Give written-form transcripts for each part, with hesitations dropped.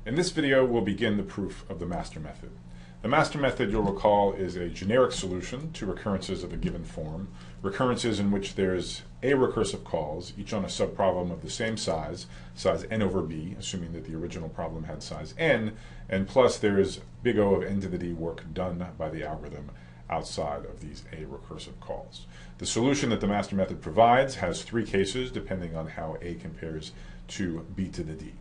In this video, we'll begin the proof of the master method. The master method, you'll recall, is a generic solution to recurrences of a given form, recurrences in which there's a recursive calls, each on a subproblem of the same size n over b, assuming that the original problem had size n, and plus there is big O of n to the d work done by the algorithm outside of these a recursive calls. The solution that the master method provides has three cases depending on how a compares to b to the d.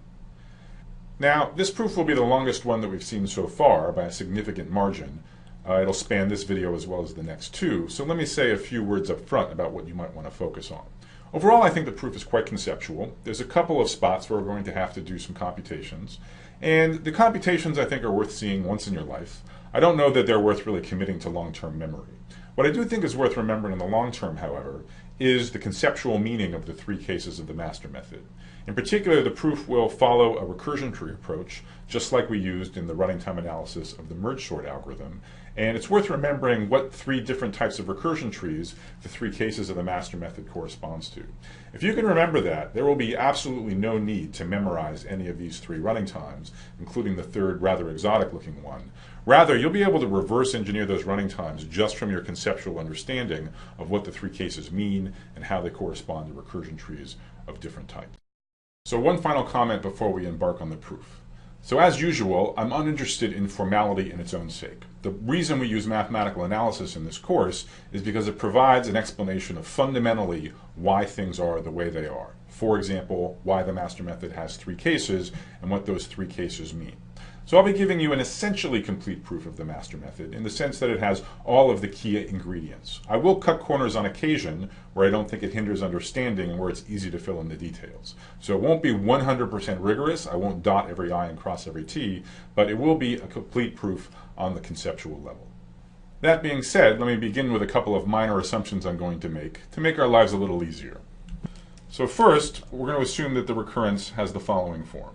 Now, this proof will be the longest one that we've seen so far by a significant margin. It'll span this video as well as the next two, so let me say a few words up front about what you might want to focus on. Overall, I think the proof is quite conceptual. There's a couple of spots where we're going to have to do some computations, and the computations I think are worth seeing once in your life. I don't know that they're worth really committing to long-term memory. What I do think is worth remembering in the long term, however, is the conceptual meaning of the three cases of the master method. In particular, the proof will follow a recursion tree approach, just like we used in the running time analysis of the merge sort algorithm. And it's worth remembering what three different types of recursion trees the three cases of the master method corresponds to. If you can remember that, there will be absolutely no need to memorize any of these three running times, including the third rather exotic looking one. Rather, you'll be able to reverse engineer those running times just from your conceptual understanding of what the three cases mean and how they correspond to recursion trees of different types. So one final comment before we embark on the proof. So as usual, I'm uninterested in formality in its own sake. The reason we use mathematical analysis in this course is because it provides an explanation of fundamentally why things are the way they are. For example, why the master method has three cases and what those three cases mean. So I'll be giving you an essentially complete proof of the master method in the sense that it has all of the key ingredients. I will cut corners on occasion where I don't think it hinders understanding and where it's easy to fill in the details. So it won't be 100% rigorous, I won't dot every I and cross every T, but it will be a complete proof on the conceptual level. That being said, let me begin with a couple of minor assumptions I'm going to make our lives a little easier. So first, we're going to assume that the recurrence has the following form.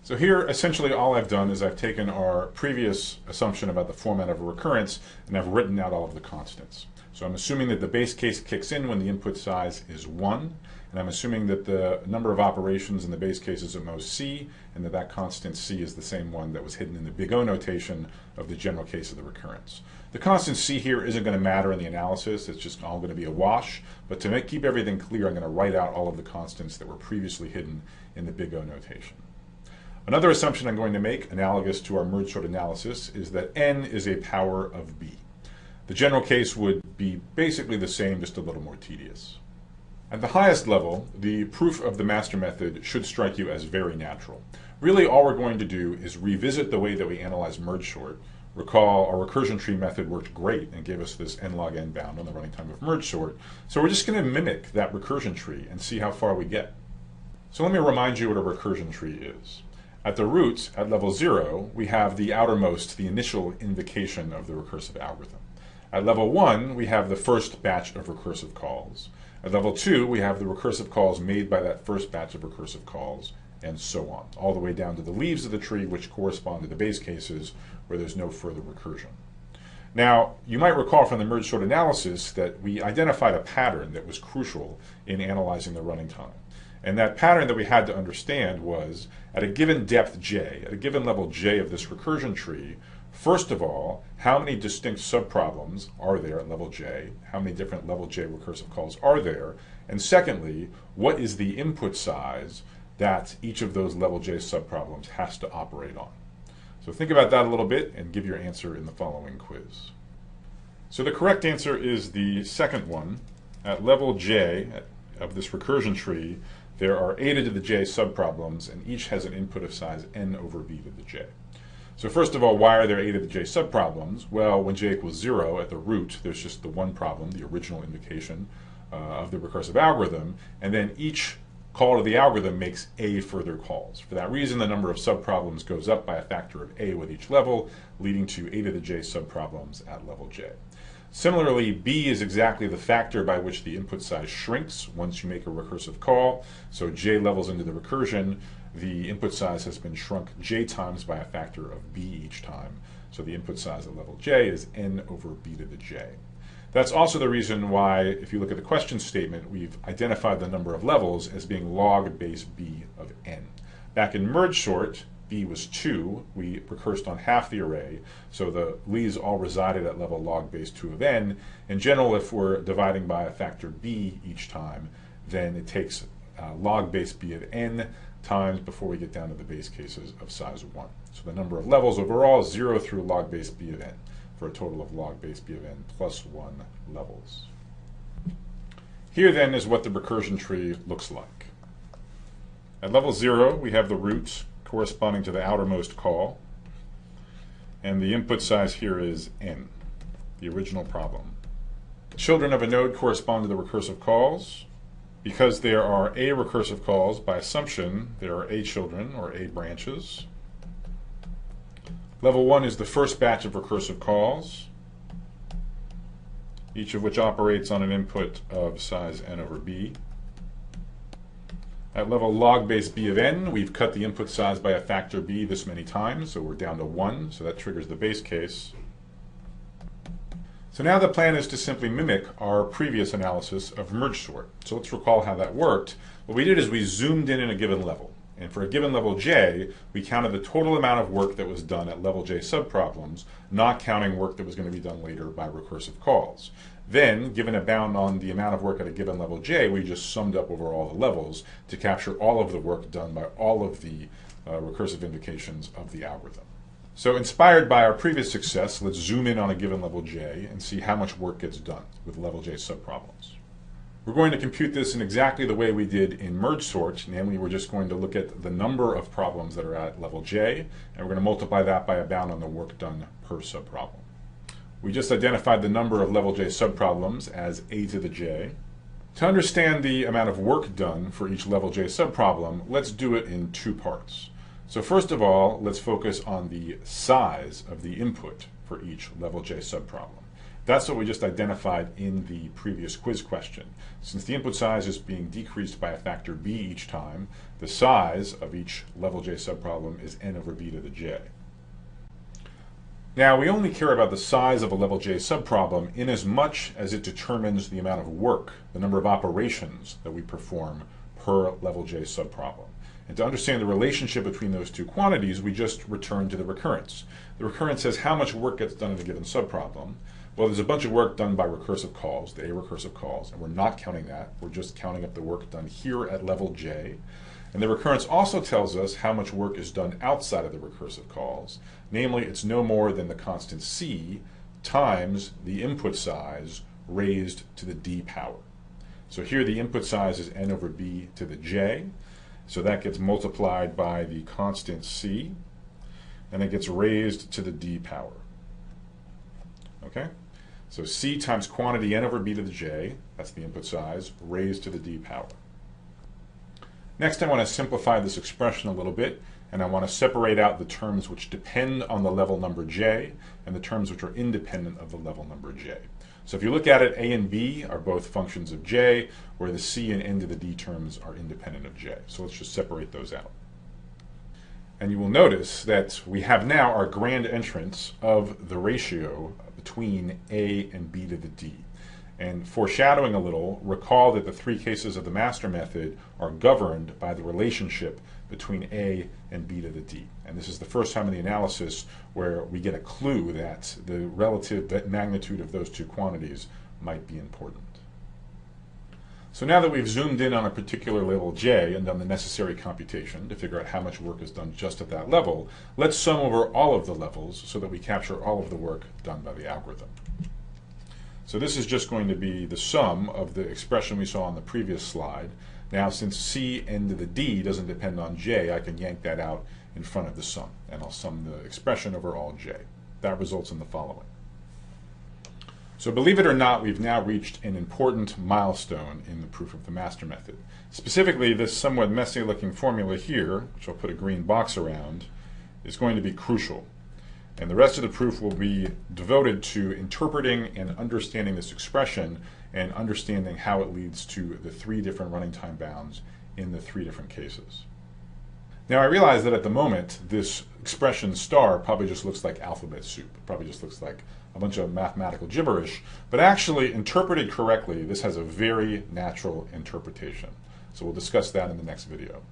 So here, essentially all I've done is I've taken our previous assumption about the format of a recurrence and I've written out all of the constants. So I'm assuming that the base case kicks in when the input size is 1, and I'm assuming that the number of operations in the base case is at most c, and that constant c is the same one that was hidden in the big O notation of the general case of the recurrence. The constant c here isn't going to matter in the analysis, it's just all going to be a wash, but to keep everything clear, I'm going to write out all of the constants that were previously hidden in the big O notation. Another assumption I'm going to make, analogous to our merge sort analysis, is that n is a power of b. The general case would be basically the same, just a little more tedious. At the highest level, the proof of the master method should strike you as very natural. Really, all we're going to do is revisit the way that we analyze merge sort. Recall, our recursion tree method worked great and gave us this n log n bound on the running time of merge sort. So we're just going to mimic that recursion tree and see how far we get. So let me remind you what a recursion tree is. At the root, at level 0, we have the outermost, the initial invocation of the recursive algorithm. At level 1, we have the first batch of recursive calls. At level 2, we have the recursive calls made by that first batch of recursive calls, and so on, all the way down to the leaves of the tree, which correspond to the base cases where there's no further recursion. Now, you might recall from the merge sort analysis that we identified a pattern that was crucial in analyzing the running time. And that pattern that we had to understand was, at a given depth j, at a given level j of this recursion tree, first of all, how many distinct subproblems are there at level j? How many different level j recursive calls are there? And secondly, what is the input size that each of those level j subproblems has to operate on? So think about that a little bit and give your answer in the following quiz. So the correct answer is the second one. At level j of this recursion tree, there are a to the j subproblems, and each has an input of size n over b to the j. So first of all, why are there a to the j subproblems? Well, when j equals 0 at the root, there's just the one problem, the original invocation of the recursive algorithm, and then each call to the algorithm makes a further calls. For that reason, the number of subproblems goes up by a factor of a with each level, leading to a to the j subproblems at level j. Similarly, b is exactly the factor by which the input size shrinks once you make a recursive call. So j levels into the recursion, the input size has been shrunk j times by a factor of b each time. So the input size at level j is n over b to the j. That's also the reason why, if you look at the question statement, we've identified the number of levels as being log base b of n. Back in merge sort, b was 2, we recursed on half the array, so the lees all resided at level log base 2 of n. In general, if we're dividing by a factor b each time, then it takes log base b of n times before we get down to the base cases of size 1. So the number of levels overall is 0 through log base b of n, for a total of log base b of n plus 1 levels. Here then is what the recursion tree looks like. At level 0, we have the root corresponding to the outermost call, and the input size here is n, the original problem. Children of a node correspond to the recursive calls. Because there are a recursive calls, by assumption, there are a children, or a branches. Level 1 is the first batch of recursive calls, each of which operates on an input of size n over b. At level log base b of n, we've cut the input size by a factor b this many times, so we're down to 1, so that triggers the base case. So now the plan is to simply mimic our previous analysis of merge sort. So let's recall how that worked. What we did is we zoomed in a given level. And for a given level j, we counted the total amount of work that was done at level j subproblems, not counting work that was going to be done later by recursive calls. Then, given a bound on the amount of work at a given level j, we just summed up over all the levels to capture all of the work done by all of the recursive invocations of the algorithm. So inspired by our previous success, let's zoom in on a given level j and see how much work gets done with level j subproblems. We're going to compute this in exactly the way we did in merge sort, namely we're just going to look at the number of problems that are at level j, and we're going to multiply that by a bound on the work done per subproblem. We just identified the number of level j subproblems as a to the j. To understand the amount of work done for each level j subproblem, let's do it in two parts. So first of all, let's focus on the size of the input for each level j subproblem. That's what we just identified in the previous quiz question. Since the input size is being decreased by a factor b each time, the size of each level j subproblem is n over b to the j. Now, we only care about the size of a level j subproblem in as much as it determines the amount of work, the number of operations that we perform per level j subproblem. And to understand the relationship between those two quantities, we just return to the recurrence. The recurrence says how much work gets done in a given subproblem. Well, there's a bunch of work done by recursive calls, the a recursive calls, and we're not counting that. We're just counting up the work done here at level j. And the recurrence also tells us how much work is done outside of the recursive calls. Namely, it's no more than the constant c times the input size raised to the d power. So here the input size is n over b to the j. So that gets multiplied by the constant c, and it gets raised to the d power. Okay? So c times quantity n over b to the j, that's the input size, raised to the d power. Next, I want to simplify this expression a little bit, and I want to separate out the terms which depend on the level number j and the terms which are independent of the level number j. So if you look at it, a and b are both functions of j, where the c and n to the d terms are independent of j. So let's just separate those out. And you will notice that we have now our grand entrance of the ratio between a and b to the d. And foreshadowing a little, recall that the three cases of the master method are governed by the relationship between a and b to the d. And this is the first time in the analysis where we get a clue that the relative magnitude of those two quantities might be important. So now that we've zoomed in on a particular level j and done the necessary computation to figure out how much work is done just at that level, let's sum over all of the levels so that we capture all of the work done by the algorithm. So this is just going to be the sum of the expression we saw on the previous slide. Now, since c n to the d doesn't depend on j, I can yank that out in front of the sum, and I'll sum the expression over all j. That results in the following. So believe it or not, we've now reached an important milestone in the proof of the master method. Specifically, this somewhat messy looking formula here, which I'll put a green box around, is going to be crucial. And the rest of the proof will be devoted to interpreting and understanding this expression and understanding how it leads to the three different running time bounds in the three different cases. Now I realize that at the moment this expression star probably just looks like alphabet soup. It probably just looks like a bunch of mathematical gibberish, but actually interpreted correctly, this has a very natural interpretation. So we'll discuss that in the next video.